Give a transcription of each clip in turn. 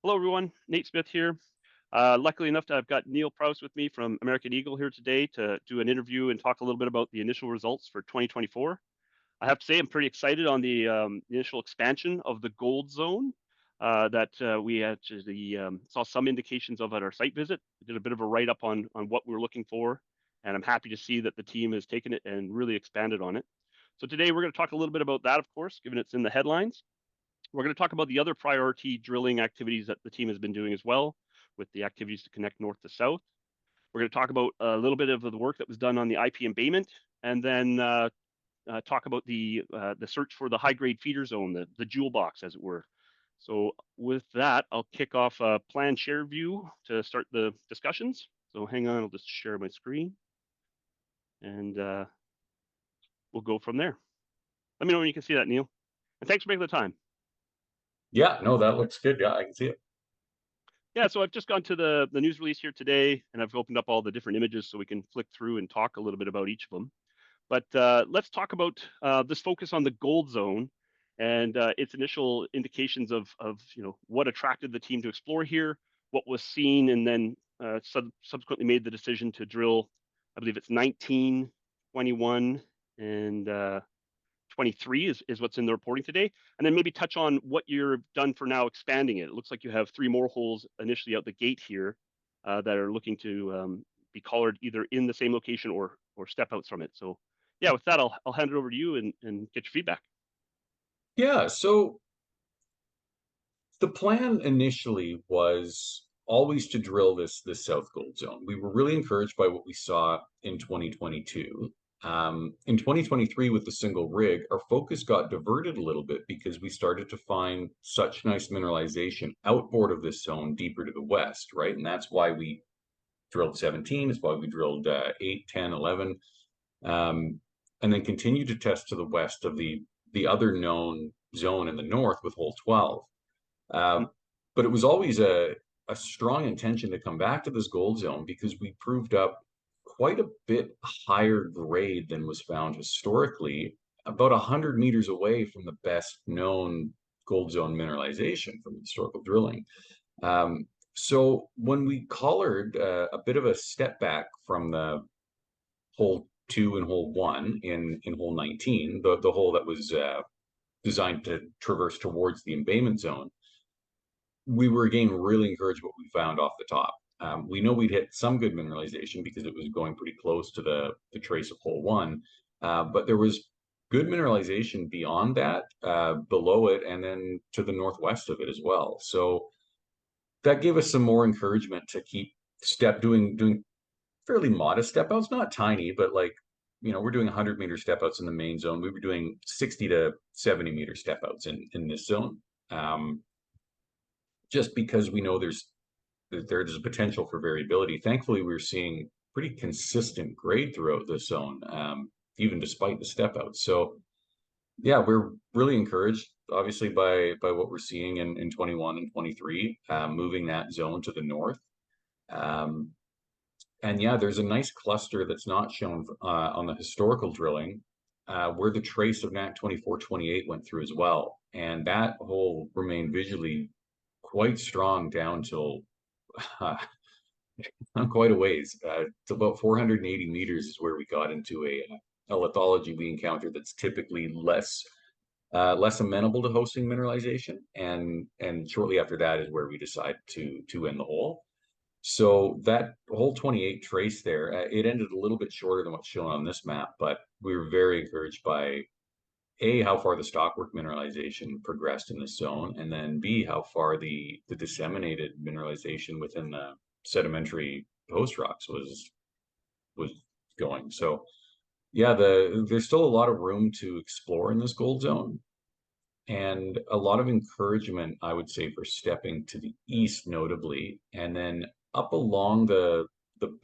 Hello, everyone. Nate Smith here. Luckily enough, I've got Neil Prouse with me from American Eagle here today to do an interview and talk a little bit about the initial results for 2024. I have to say, I'm pretty excited on the initial expansion of the gold zone that we actually saw some indications of at our site visit. We did a bit of a write up on what we were looking for, and I'm happy to see that the team has taken it and really expanded on it. So today we're going to talk a little bit about that, of course, given it's in the headlines. We're going to talk about the other priority drilling activities that the team has been doing as well, with the activities to connect north to south. We're going to talk about a little bit of the work that was done on the IP embayment, and then talk about the search for the high grade feeder zone, the jewel box, as it were. So with that, I'll kick off a plan share view to start the discussions. So hang on, I'll just share my screen, and we'll go from there. Let me know when you can see that, Neil. And thanks for making the time. Yeah, no, that looks good. Yeah, I can see it. Yeah, so I've just gone to the news release here today, and I've opened up all the different images so we can flick through and talk a little bit about each of them. But let's talk about this focus on the gold zone and its initial indications of what attracted the team to explore here, what was seen, and then subsequently made the decision to drill. I believe it's 19, 21, and 23 is what's in the reporting today. And then maybe touch on what you've done for now expanding it. It looks like you have three more holes initially out the gate here that are looking to be collared either in the same location or step outs from it. So yeah, with that, I'll hand it over to you and get your feedback. Yeah, so the plan initially was always to drill this South Gold Zone. We were really encouraged by what we saw in 2022. In 2023, with the single rig, our focus got diverted a little bit because we started to find such nice mineralization outboard of this zone deeper to the west, right? And that's why we drilled 17, that's why we drilled 8, 10, 11. And then continue to test to the west of the other known zone in the north with hole 12. Uh, Mhm. but it was always a strong intention to come back to this gold zone because we proved up quite a bit higher grade than was found historically, about 100 meters away from the best known gold zone mineralization from historical drilling. So when we collared a bit of a step back from the hole 2 and hole 1 in hole 19, the hole that was designed to traverse towards the embayment zone, we were again really encouraged what we found off the top. We know we'd hit some good mineralization because it was going pretty close to the trace of hole 1, but there was good mineralization beyond that, below it, and then to the northwest of it as well. So that gave us some more encouragement to keep doing fairly modest step outs, not tiny, but like, we're doing 100-meter step outs in the main zone. We were doing 60 to 70-meter step outs in this zone, just because we know there's a potential for variability. Thankfully, we're seeing pretty consistent grade throughout this zone, even despite the step outs. So yeah, we're really encouraged, obviously, by what we're seeing in 21 and 23, moving that zone to the north. Um, And yeah, there's a nice cluster that's not shown on the historical drilling, where the trace of NAK 2428 went through as well. And that hole remained visually quite strong down till uh, quite a ways. It's about 480 meters is where we got into a lithology we encountered that's typically less amenable to hosting mineralization. And shortly after that is where we decide to end the hole. So that whole 28 trace there, it ended a little bit shorter than what's shown on this map, but we were very encouraged by A, how far the stockwork mineralization progressed in this zone, and then B, how far the disseminated mineralization within the sedimentary host rocks was going. So yeah, there's still a lot of room to explore in this gold zone, and a lot of encouragement, I would say, for stepping to the east, notably, and then up along the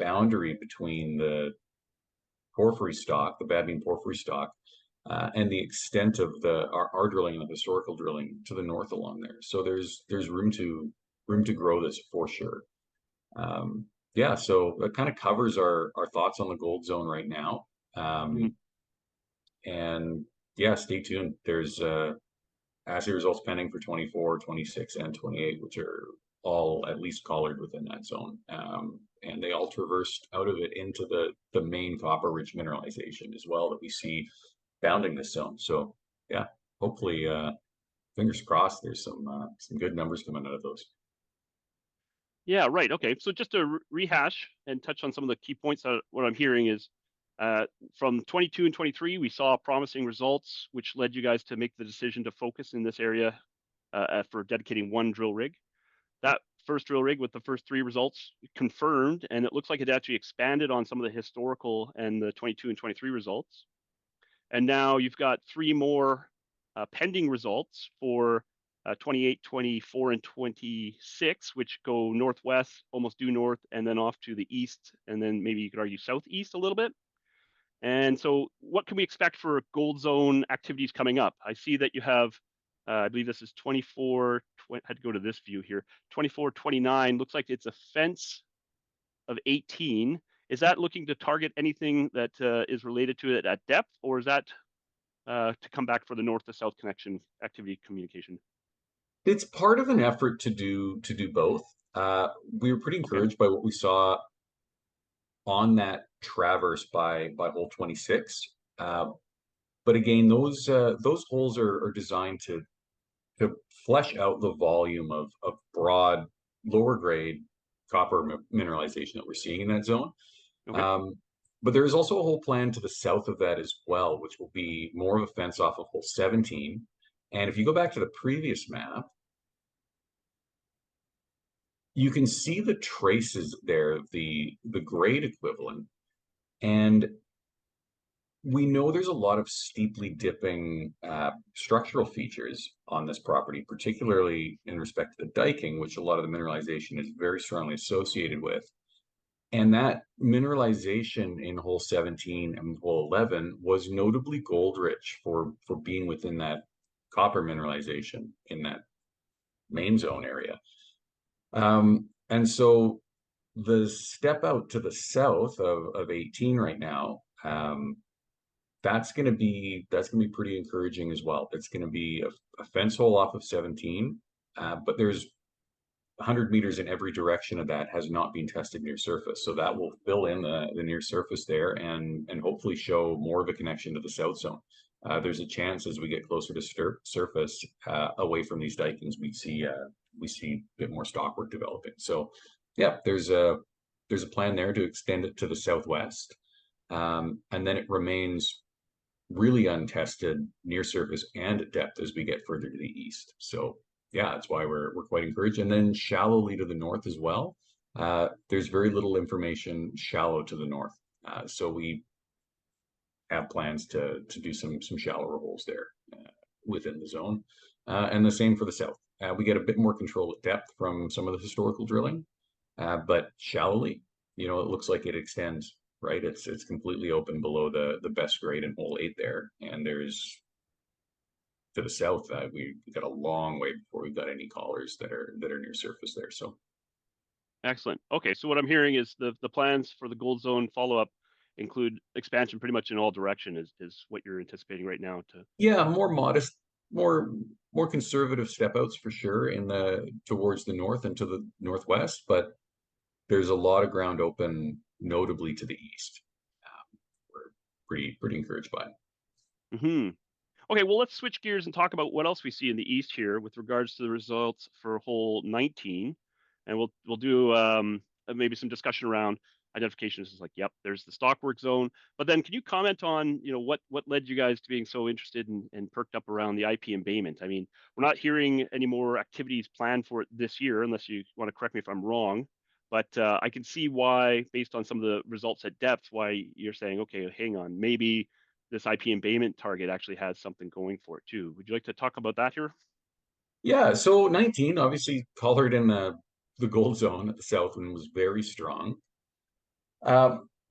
boundary between the porphyry stock, the bad bean porphyry stock, and the extent of our drilling and the historical drilling to the north along there. So there's room to grow this for sure. Yeah, so that kind of covers our thoughts on the gold zone right now. Mhm. And yeah, stay tuned. There's assay results pending for 24, 26, and 28, which are all at least collared within that zone. And they all traversed out of it into the main copper rich mineralization as well that we see bounding this zone. So yeah, hopefully, fingers crossed, there's some good numbers coming out of those. Yeah, right. Okay. So just to rehash and touch on some of the key points that what I'm hearing is uh, from 22 and 23, we saw promising results, which led you guys to make the decision to focus in this area for dedicating one drill rig. That first drill rig with the first three results confirmed, and it looks like it actually expanded on some of the historical and the 22 and 23 results. And now you've got three more pending results for 28, 24, and 26, which go northwest, almost due north, and then off to the east, and then maybe you could argue southeast a little bit. And so, what can we expect for gold zone activities coming up? I see that you have, I believe this is 24, I had to go to this view here, 24, 29. Looks like it's a fence of 18. Is that looking to target anything that is related to it at depth, or is that to come back for the north to south connection activity communication? It's part of an effort to do both. We were pretty Okay. encouraged by what we saw on that traverse by hole 26. Uh, but again, those holes are designed to flesh out the volume of broad, lower grade copper mineralization that we're seeing in that zone. Okay. Um, but there is also a whole plan to the south of that as well, which will be more of a fence off of hole 17. And if you go back to the previous map, you can see the traces there of the grade equivalent. And we know there's a lot of steeply dipping structural features on this property, particularly in respect to the diking, which a lot of the mineralization is very strongly associated with. And that mineralization in hole 17 and hole 11 was notably gold rich for being within that copper mineralization in that main zone area. And so the step out to the south of 18 right now, that's gonna be pretty encouraging as well. It's gonna be a fence hole off of 17, but there's 100 meters in every direction of that has not been tested near surface. So that will fill in the near surface there and hopefully show more of a connection to the south zone. There's a chance as we get closer to surface, away from these dikings, we see a bit more stockwork developing. So yeah, there's a plan there to extend it to the southwest. And then it remains really untested near surface and at depth as we get further to the east. So yeah, that's why we're quite encouraged. And then shallowly to the north as well. There's very little information shallow to the north. So we have plans to do some shallower holes there within the zone. And the same for the south. We get a bit more control at depth from some of the historical drilling, but shallowly, you know, it looks like it extends, right? It's completely open below the best grade in hole 8 there, and there's to the south we got a long way before we've got any collars that are near surface there. So Excellent. Okay, so what I'm hearing is the plans for the gold zone follow up include expansion pretty much in all direction is what you're anticipating right now to. yeah, more modest, more more conservative step outs for sure in the towards the north and to the northwest, but there's a lot of ground open, notably to the east. We're pretty encouraged by it. Hmm. Okay, well, let's switch gears and talk about what else we see in the east here with regards to the results for hole 19, and we'll do maybe some discussion around identifications. Is like, yep, there's the stockwork zone. But then, can you comment on what led you guys to being so interested and perked up around the IP embayment? I mean, we're not hearing any more activities planned for it this year, unless you want to correct me if I'm wrong. But I can see why, based on some of the results at depth, why you're saying, okay, hang on, maybe this IP embayment target actually has something going for it too. Would you like to talk about that here? Yeah, so 19 obviously colored in the gold zone at the south and was very strong.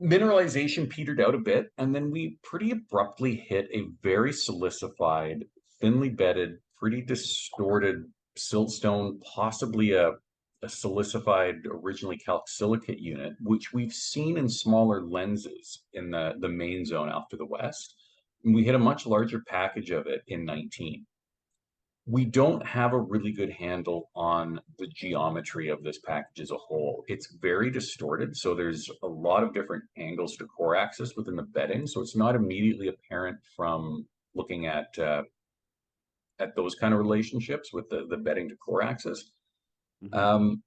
Mineralization petered out a bit, and then we pretty abruptly hit a very silicified, thinly bedded, pretty distorted siltstone, possibly a silicified originally calc-silicate unit, which we've seen in smaller lenses in the main zone off to the west. And we hit a much larger package of it in 19. We don't have a really good handle on the geometry of this package as a whole. It's very distorted, so there's a lot of different angles to core axis within the bedding, so it's not immediately apparent from looking at those kind of relationships with the bedding to core axis. Hmm. Um,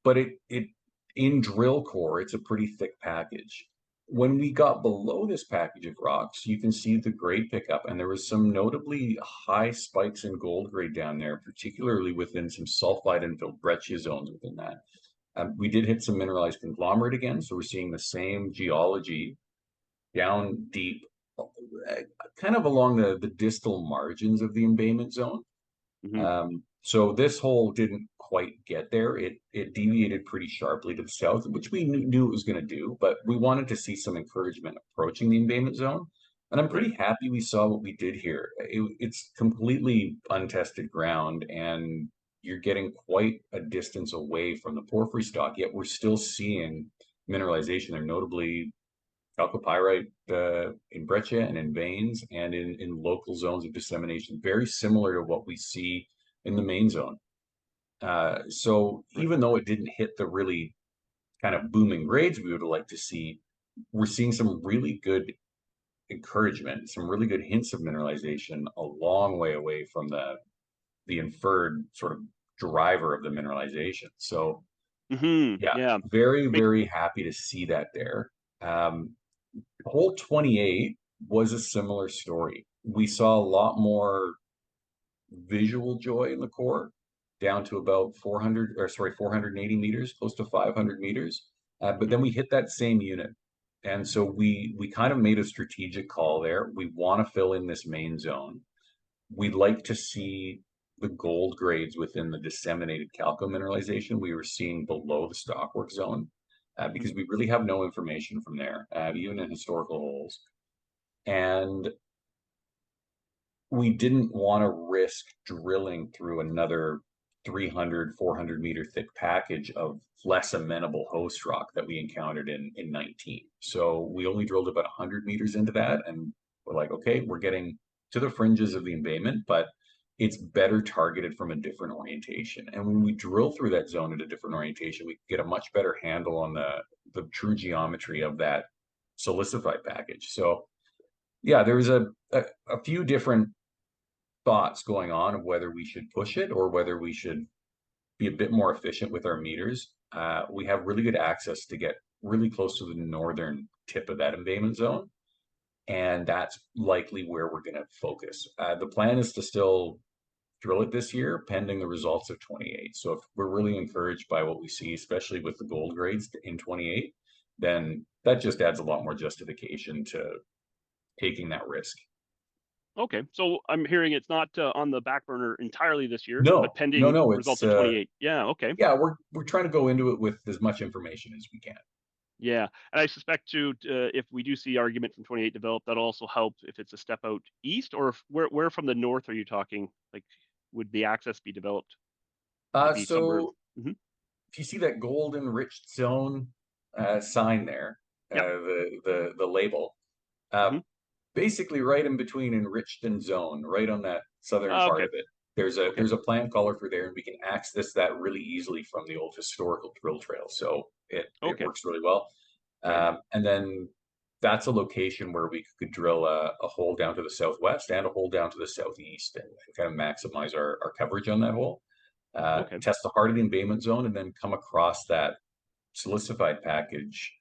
but it in drill core, it's a pretty thick package. When we got below this package of rocks, you can see the grade pickup, and there was some notably high spikes in gold grade down there, particularly within some sulfide and breccia zones within that. We did hit some mineralized conglomerate again, so we're seeing the same geology down deep, uh, kind of along the distal margins of the embayment zone. Hmm. So this hole didn't quite get there. It deviated pretty sharply to the south, which we knew it was going to do, but we wanted to see some encouragement approaching the embayment zone. And I'm Right. pretty happy we saw what we did here. It's completely untested ground, and you're getting quite a distance away from the porphyry stock, yet we're still seeing mineralization there, notably chalcopyrite in breccia and in veins and in local zones of dissemination, very similar to what we see in the main zone. So Right. even though it didn't hit the really kind of booming grades we would like to see, we're seeing some really good encouragement, some really good hints of mineralization a long way away from the inferred sort of driver of the mineralization. So yeah, Yeah. very, Make. very happy to see that there. Um, Hole 28 was a similar story. We saw a lot more visual joy in the core, down to about 400, or sorry, 480 meters, close to 500 meters. But Mhm. then we hit that same unit. And so we kind of made a strategic call there. We want to fill in this main zone. We'd like to see the gold grades within the disseminated calco mineralization we were seeing below the stockwork zone, because Mhm. we really have no information from there, even in historical holes. And we didn't want to risk drilling through another 300, 400 meter thick package of less amenable host rock that we encountered in 19. So we only drilled about 100 meters into that, and we're like, okay, we're getting to the fringes of the embayment, but it's better targeted from a different orientation. And when we drill through that zone at a different orientation, we get a much better handle on the true geometry of that silicified package. So yeah, there was a few different thoughts going on of whether we should push it or whether we should be a bit more efficient with our meters. We have really good access to get really close to the northern tip of that embayment zone, and that's likely where we're going to focus. The plan is to still drill it this year, pending the results of 28. So if we're really encouraged by what we see, especially with the gold grades in 28, then that just adds a lot more justification to taking that risk. Okay. So I'm hearing it's not on the back burner entirely this year, but No, no, pending no. results It's of 28. Yeah. Okay. yeah, we're trying to go into it with as much information as we can. Yeah. And I suspect too, if we do see argument from 28 develop, that'll also help if it's a step out east, or if, where from the north are you talking? Like, would the access be developed? Would it be somewhere? So Hmm. if you see that gold enriched zone sign there, Yep. the label, uh, Hmm. basically right in between enriched and zone, right on that southern part Okay. of it, there's a Okay. there's a plant collar for there, and we can access that really easily from the old historical drill trail. So it Okay. works really well. Right on. And then that's a location where we could drill a hole down to the southwest and a hole down to the southeast, and kind of maximize our coverage on that hole. Okay. Test the heart of the embayment zone, and then come across that silicified package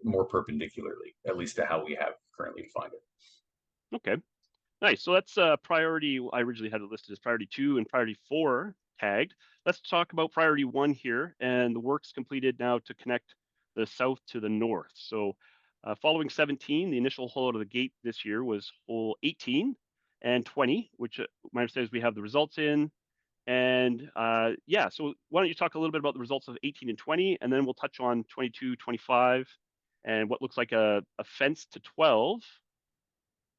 more perpendicularly, at least to how we have currently defined it. Okay. Nice. So that's priority. I originally had it listed as priority 2 and priority 4 tagged. Let's talk about priority 1 here, and the work's completed now to connect the south to the north. So following 17, the initial hole out of the gate this year was hole 18 and 20, which my understanding is we have the results in. And yeah, so why don't you talk a little bit about the results of 18 and 20, and then we'll touch on 22, 25, and what looks like a fence to 12,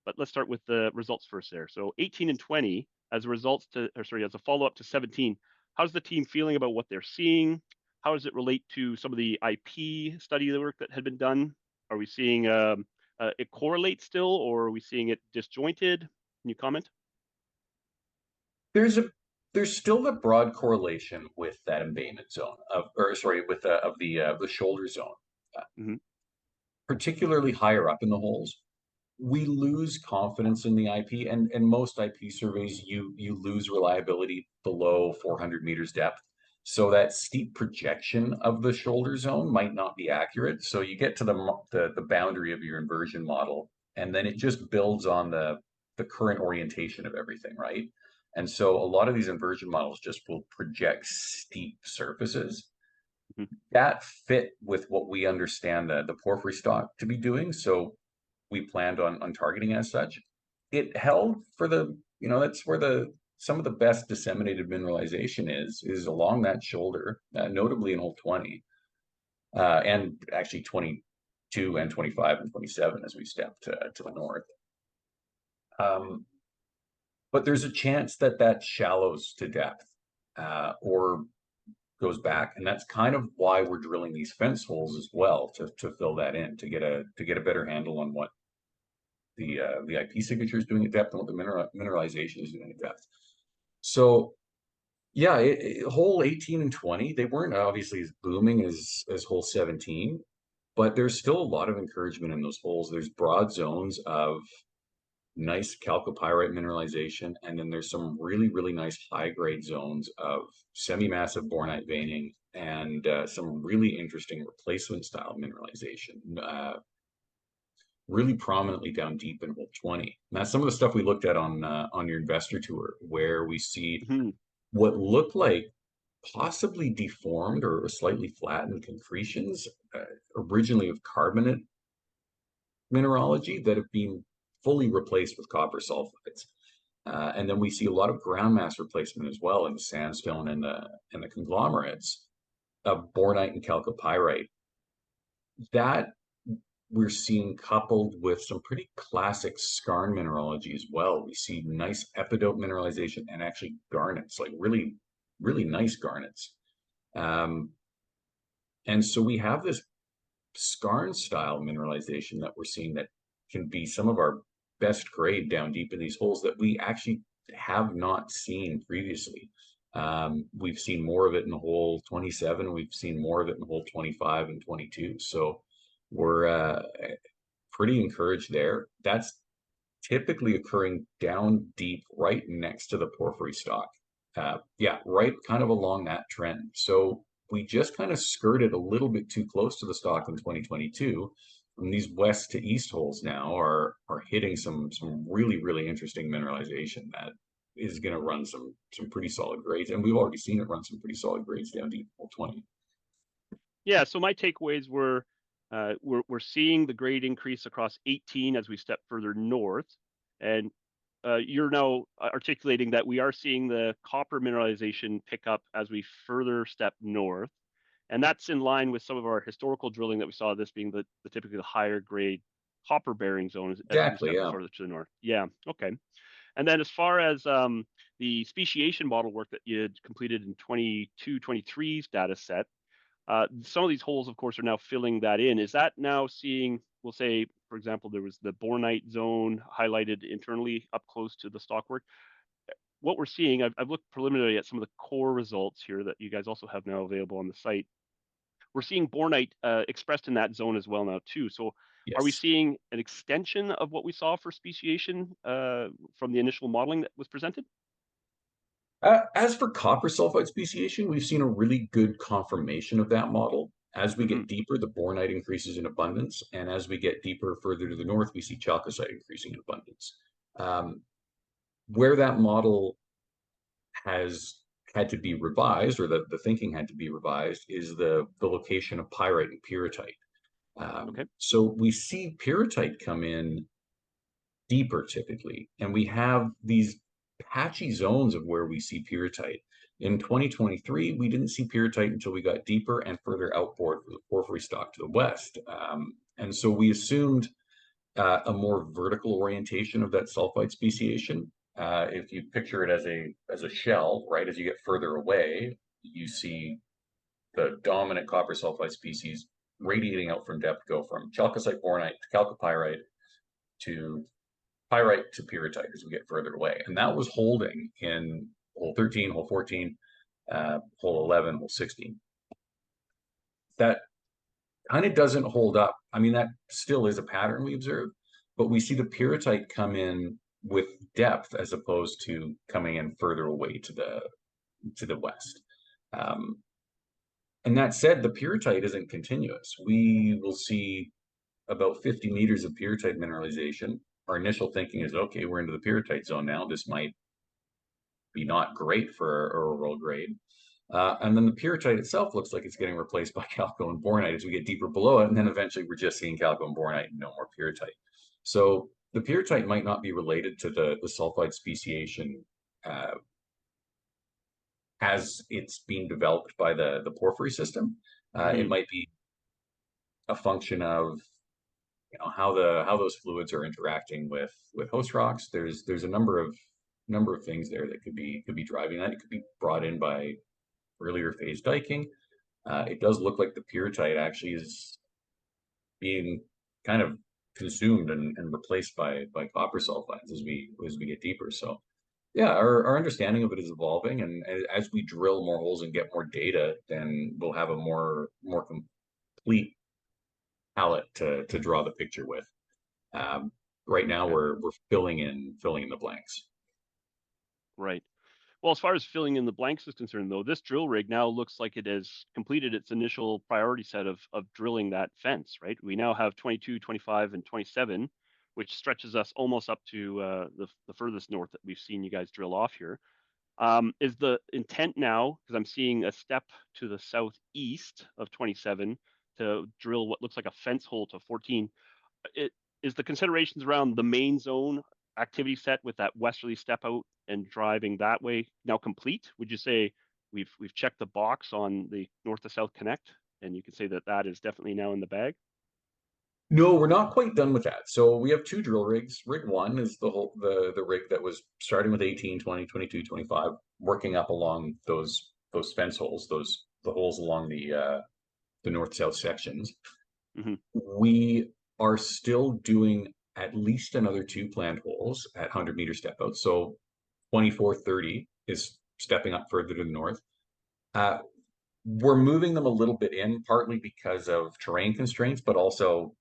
but let's start with the results first there. So 18 and 20 as a results to, or sorry, as a follow up to 17. How's the team feeling about what they're seeing? How does it relate to some of the IP study work that had been done? Are we seeing it correlate still, or are we seeing it disjointed? Can you comment? there's a there's still the broad correlation with that embayment zone or sorry, with the shoulder zone, uh, Hmm. particularly higher up in the holes. We lose confidence in the IP, and most IP surveys, you lose reliability below 400 meters depth. So that steep projection of the shoulder zone might not be accurate. So you get to the boundary of your inversion model, and then it just builds on the current orientation of everything, right? And so a lot of these inversion models just will project steep surfaces Hmm. that fit with what we understand the porphyry stock to be doing. So we planned on targeting as such. It held for that's where the some of the best disseminated mineralization is along that shoulder, notably in hole 20, and actually 22 and 25 and 27 as we step to the north. But there's a chance that that shallows to depth or goes back, and that's kind of why we're drilling these fence holes as well to fill that in to get a better handle on what the IP signature is doing at depth and what the mineralization is doing at depth. So yeah, hole 18 and 20, they weren't obviously as booming as hole 17, but there's still a lot of encouragement in those holes. There's broad zones of nice chalcopyrite mineralization, and then there's some really, really nice high grade zones of semi-massive bornite veining and some really interesting replacement style mineralization. Really prominently down deep in hole 20. And that's some of the stuff we looked at on your investor tour, where we see Hmm. what look like possibly deformed or slightly flattened concretions, originally of carbonate mineralogy that have been fully replaced with copper sulfides. And then we see a lot of ground mass replacement as well in the sandstone and the conglomerates of bornite and chalcopyrite. That we're seeing coupled with some pretty classic skarn mineralogy as well. We see nice epidote mineralization and actually garnets, like really, really nice garnets. Um, and so we have this skarn style mineralization that we're seeing that can be some of our best grade down deep in these holes that we actually have not seen previously. We've seen more of it in hole 27. We've seen more of it in hole 25 and 22. So we're pretty encouraged there. That's typically occurring down deep, right next to the porphyry stock. Yeah, right kind of along that trend. So we just kind of skirted a little bit too close to the stock in 2022. And these west to east holes now are hitting some really, really interesting mineralization that is going to run some pretty solid grades. And we've already seen it run some pretty solid grades down deep hole 20. Yeah. So my takeaways were, we're seeing the grade increase across 18 as we step further north, and you're now articulating that we are seeing the copper mineralization pick up as we further step north. And that's in line with some of our historical drilling that we saw, this being the typically the higher grade copper bearing zone as we Exactly, step yeah. further to the north. Yeah. Okay. And then as far as the speciation model work that you had completed in 22, 23's data set, some of these holes, of course, are now filling that in. Is that now seeing, we'll say, for example, there was the bornite zone highlighted internally up close to the stockwork. What we're seeing, I've looked preliminarily at some of the core results here that you guys also have now available on the site. We're seeing bornite expressed in that zone as well now too. So are we Yes. seeing an extension of what we saw for speciation from the initial modeling that was presented? As for copper sulfide speciation, we've seen a really good confirmation of that model. As we Mm-hmm. get deeper, the bornite increases in abundance, and as we get deeper further to the north, we see chalcocite increasing in abundance. Um, where that model has had to be revised, or the thinking had to be revised, is the location of pyrite and pyrrhotite. Okay. So we see pyrrhotite come in deeper typically, and we have these patchy zones of where we see pyrrhotite. In 2023, we didn't see pyrrhotite until we got deeper and further outboard for the porphyry stock to the west. And so we assumed a more vertical orientation of that sulfide speciation. If you picture it as a shell, right, as you get further away, you see the dominant copper sulfide species radiating out from depth go from chalcocite bornite to chalcopyrite to pyrite to pyrrhotite as we get further away. And that was holding in hole 13, hole 14, hole 11, hole 16. That kind of doesn't hold up. I mean, that still is a pattern we observe, but we see the pyrrhotite come in with depth as opposed to coming in further away to the west. Um, and that said, the pyrrhotite isn't continuous. We will see about 50 meters of pyrrhotite mineralization. Our initial thinking is, okay, we're into the pyrrhotite zone now. This might be not great for our overall grade. And then the pyrrhotite itself looks like it's getting replaced by chalco and bornite as we get deeper below it. And then eventually we're just seeing chalco and bornite and no more pyrrhotite. So the pyrrhotite might not be related to the sulfide speciation as it's being developed by the porphyry system. It might be a function of how those fluids are interacting with host rocks. There's a number of things there that could be driving that. It could be brought in by earlier phase diking. It does look like the pyrrhotite actually is being kind of consumed and replaced by copper sulfides as we get deeper. So yeah, our understanding of it is evolving, and as we drill more holes and get more data, then we'll have a more complete palette to draw the picture with. Right now, Okay. we're filling in the blanks. Right. Well, as far as filling in the blanks is concerned, though, this drill rig now looks like it has completed its initial priority set of drilling that fence, right? We now have 22, 25, and 27, which stretches us almost up to the furthest north that we've seen you guys drill off here. Is the intent now, because I'm seeing a step to the southeast of 27 to drill what looks like a fence hole to 14, it is the considerations around the main zone activity set with that westerly step out and driving that way now complete? Would you say we've checked the box on the north to south connect, and you can say that that is definitely now in the bag? No, we're not quite done with that. So we have two drill rigs. Rig one is the rig that was starting with 18, 20, 22, 25, working up along those fence holes, the holes along the north-south sections. Hmm. We are still doing at least another two planned holes at 100-meter step out. So 24-30 is stepping up further to the north. We're moving them a little bit in, partly because of terrain constraints, but also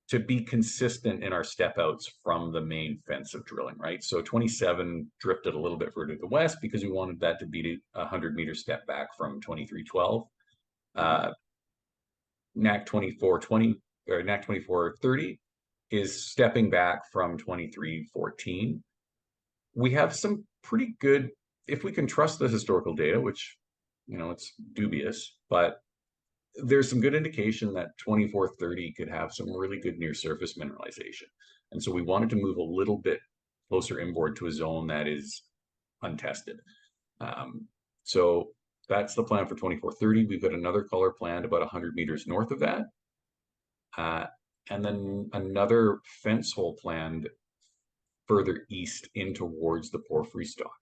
to be consistent in our step outs from the main fence of drilling, right? So 27 drifted a little bit further to the west because we wanted that to be a 100-meter step back from 2312. Hmm. NAK 2420 or NAK 2430 is stepping back from 2314. We have some pretty good, if we can trust the historical data, which it's dubious, but there's some good indication that 2430 could have some really good near surface mineralization. And so we wanted to move a little bit closer inboard to a zone that is untested. So that's the plan for 2430. We've got another color planned about 100 meters north of that. And then another fence hole planned further east in towards the porphyry stock.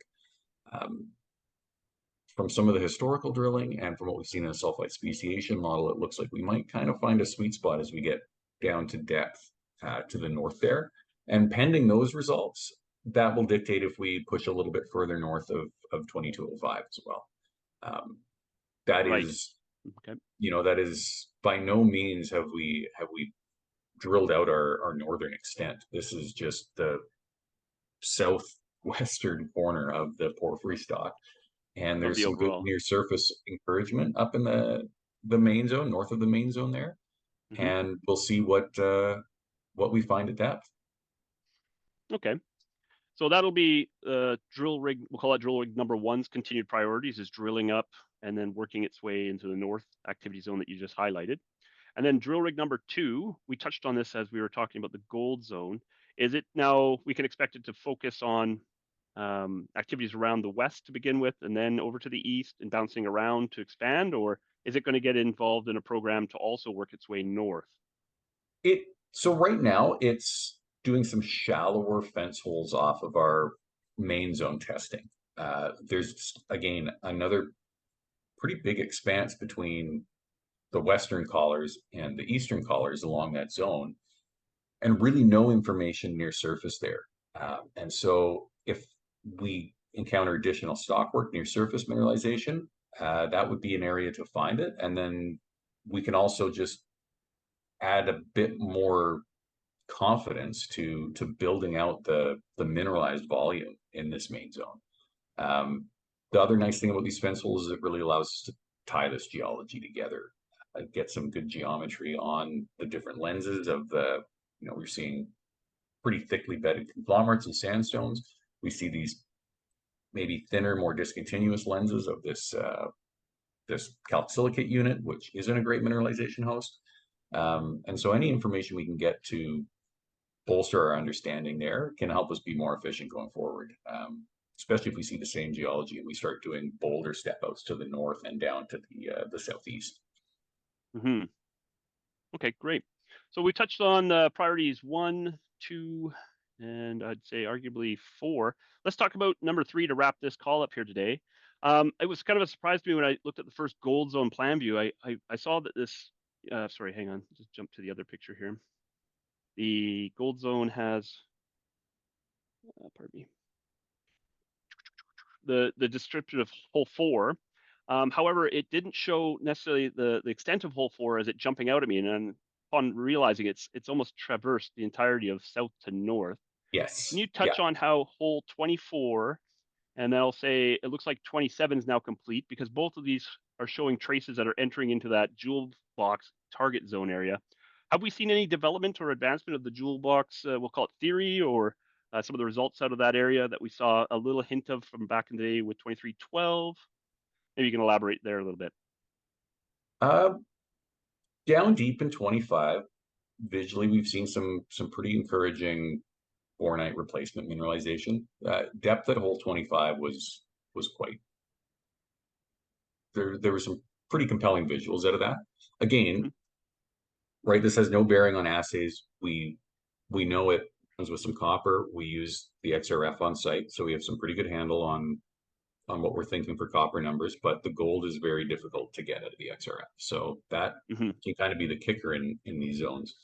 From some of the historical drilling and from what we've seen in the sulfide speciation model, it looks like we might kind of find a sweet spot as we get down to depth to the north there. And pending those results, that will dictate if we push a little bit further north of 2205 as well. That Right. is, Okay. that is by no means have we drilled out our northern extent. This is just the southwestern corner of the porphyry stock. And Of there's the some good overall. near surface encouragement up in the main zone, north of the main zone there. Hmm. And we'll see what we find at depth. Okay. So that'll be drill rig. We'll call it drill rig number one's continued priorities is drilling up and then working its way into the north activity zone that you just highlighted. And then drill rig number two, we touched on this as we were talking about the gold zone. Is it now we can expect it to focus on activities around the west to begin with, and then over to the east and bouncing around to expand, or is it going to get involved in a program to also work its way north? So right now it's doing some shallower fence holes off of our main zone testing. There's again another pretty big expanse between the western collars and the eastern collars along that zone, and really no information near surface there. And so if we encounter additional stockwork near surface mineralization, that would be an area to find it. And then we can also just add a bit more confidence to building out the mineralized volume in this main zone. The other nice thing about these fence holes is it really allows us to tie this geology together, get some good geometry on the different lenses of the, we're seeing pretty thickly bedded conglomerates and sandstones. We see these maybe thinner, more discontinuous lenses of this calc-silicate unit, which isn't a great mineralization host. And so any information we can get to bolster our understanding there can help us be more efficient going forward, especially if we see the same geology and we start doing bolder step outs to the north and down to the southeast. Mm-hmm. Okay, great. So we touched on priorities 1, 2, and I'd say arguably 4. Let's talk about number 3 to wrap this call up here today. It was kind of a surprise to me when I looked at the first gold zone plan view. I saw that this, sorry, hang on, just jump to the other picture here. The gold zone has, pardon me, the description of hole 4. However, it didn't show necessarily the extent of hole 4 as it jumping out at me. And upon realizing it's almost traversed the entirety of south to north. Can Yes. you Yeah. touch on how hole 24, and then I'll say it looks like 27 is now complete, because both of these are showing traces that are entering into that jewel box target zone area. Have we seen any development or advancement of the jewel box, we'll call it theory, or some of the results out of that area that we saw a little hint of from back in the day with 2312? Maybe you can elaborate there a little bit. Uh, Down deep in 25, visually, we've seen some pretty encouraging bornite replacement mineralization. Depth at hole 25 was quite there. There were some pretty compelling visuals out of that. Again, right, this has no bearing on assays. We know it comes with some copper. We use the XRF on site, so we have some pretty good handle on what we're thinking for copper numbers, but the gold is very difficult to get out of the XRF. So that Mm-hmm. can kind of be the kicker in these zones.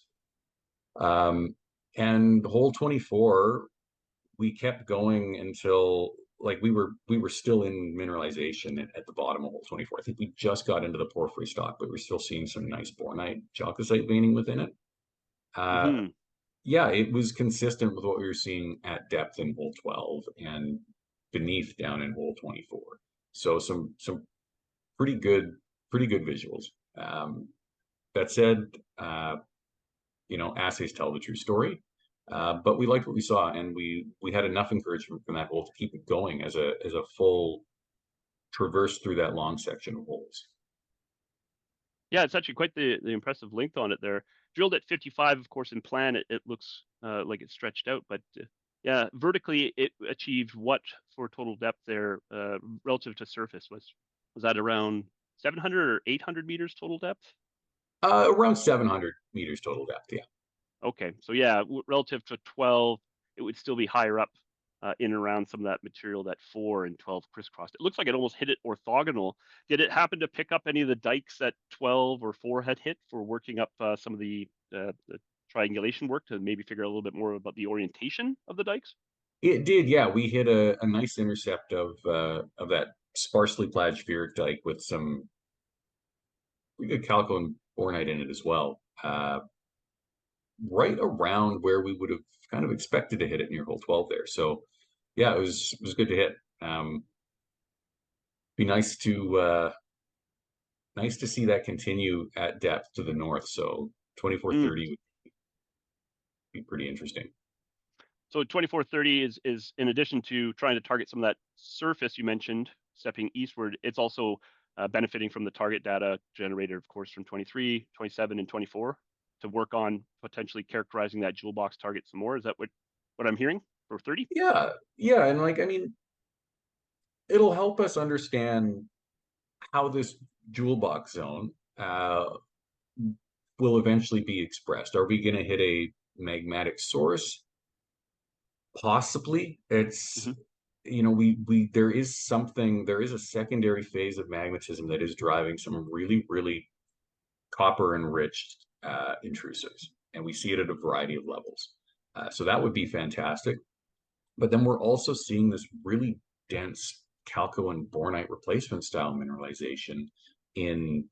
And hole 24, we kept going until like we were still in mineralization at the bottom of hole 24. I think we just got into the porphyry stock, but we're still seeing some nice bornite chalcocite veining within it. Mm-hmm. Yeah, it was consistent with what we were seeing at depth in hole 12 and beneath down in hole 24. So some pretty good visuals. That said, assays tell the true story. But we liked what we saw, and we had enough encouragement from that hole to keep it going as a full traverse through that long section of holes. Yeah, it's actually quite the impressive length on it there. Drilled at 55, of course, in plan, it looks like it's stretched out, but yeah, vertically it achieved what for total depth there relative to surface? Was that around 700 or 800 meters total depth? Around 700 meters total depth, yeah. Okay, so yeah, relative to 12, it would still be higher up in and around some of that material that 4 and 12 crisscrossed. It looks like it almost hit it orthogonal. Did it happen to pick up any of the dikes that 12 or 4 had hit for working up some of the triangulation work to maybe figure out a little bit more about the orientation of the dikes? It did, yeah. We hit a nice intercept of that sparsely plagiauric dike with some pretty good calco and bornite in it as well. Right around where we would have kind of expected to hit it near hole 12 there. So yeah, it was good to hit. Be nice to see that continue at depth to the north. So 2430 would be pretty interesting. So 2430 is in addition to trying to target some of that surface you mentioned, stepping eastward, it's also benefiting from the target data generated, of course, from 23, 27, and 24 to work on potentially characterizing that jewel box target some more. Is that what I'm hearing for 30? Yeah, yeah, and like I mean, it'll help us understand how this jewel box zone will eventually be expressed. Are we going to hit a magmatic source? Possibly. It's Mm-hmm. we there is a secondary phase of magmatism that is driving some really copper enriched intrusives, and we see it at a variety of levels. So that would be fantastic. But then we're also seeing this really dense chalco and bornite replacement style mineralization in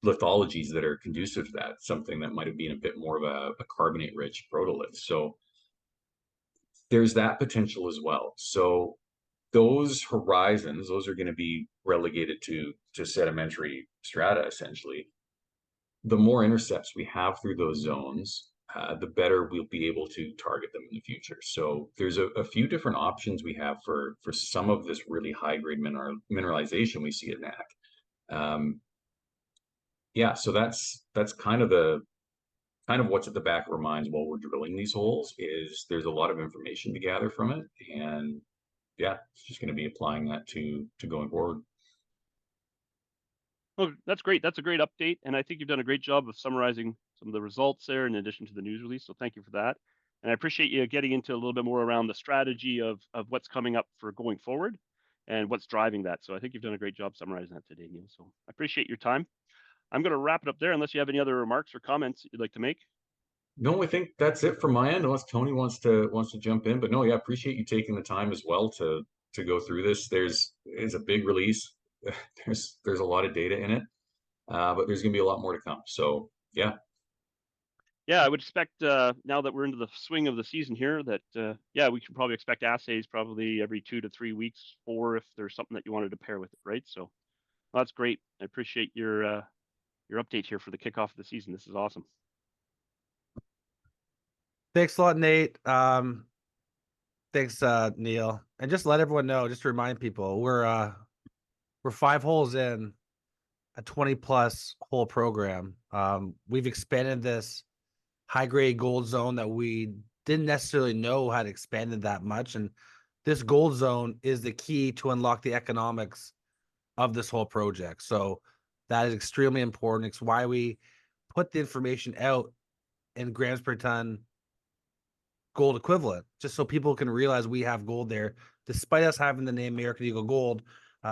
lithologies that are conducive to that, something that might have been a bit more of a carbonate rich protolith. So there's that potential as well. So those horizons, those are going to be relegated to sedimentary strata essentially. The more intercepts we have through those zones, the better we'll be able to target them in the future. So there's a few different options we have for some of this really high grade mineralization we see at NAK. Yeah, so that's kind of what's at the back of our minds while we're drilling these holes. Is there's a lot of information to gather from it, and yeah, it's just going to be applying that to going forward. Well, that's great. That's a great update, and I think you've done a great job of summarizing some of the results there in addition to the news release. So thank you for that. And I appreciate you getting into a little bit more around the strategy of what's coming up for going forward and what's driving that. So I think you've done a great job summarizing that today, Neil. So I appreciate your time. I'm going to wrap it up there unless you have any other remarks or comments you'd like to make. No, I think that's it from my end, unless Tony wants to jump in. But no, yeah, appreciate you taking the time as well to go through this. It's a big release. There's a lot of data in it, but there's going to be a lot more to come. So yeah, Yeah, I would expect now that we're into the swing of the season here that yeah, we can probably expect assays probably every 2 to 3 weeks, or if there's something that you wanted to pair with it, right? So well, that's great. I appreciate your update here for the kickoff of the season. This is awesome. Thanks a lot, Nate. Thanks, Neil. And just let everyone know, just to remind people, we're 5 holes in a 20+ hole program. We've expanded this high grade gold zone that we didn't necessarily know had expanded that much. And this gold zone is the key to unlock the economics of this whole project. So that is extremely important. It's why we put the information out in grams per ton gold equivalent, just so people can realize we have gold there. Despite us having the name American Eagle Gold,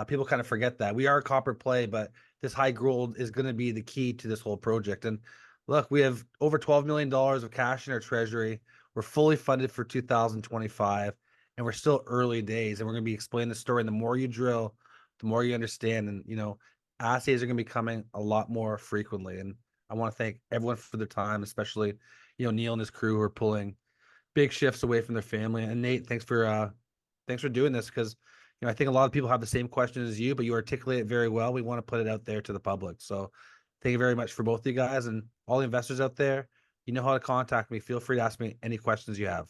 people kind of forget that. We are a copper play, but this high gold is going to be the key to this whole project. And look, we have over $12 million of cash in our treasury. We're fully funded for 2025, and we're still early days. And we're going to be explaining the story. And the more you drill, the more you understand. And, assays are going to be coming a lot more frequently. And I want to thank everyone for their time, especially, Neil and his crew who are pulling big shifts away from their family. And Nate, thanks for doing this, because I think a lot of people have the same questions as you, but you articulate it very well. We want to put it out there to the public. So thank you very much for both of you guys, and all the investors out there. You know how to contact me. Feel free to ask me any questions you have.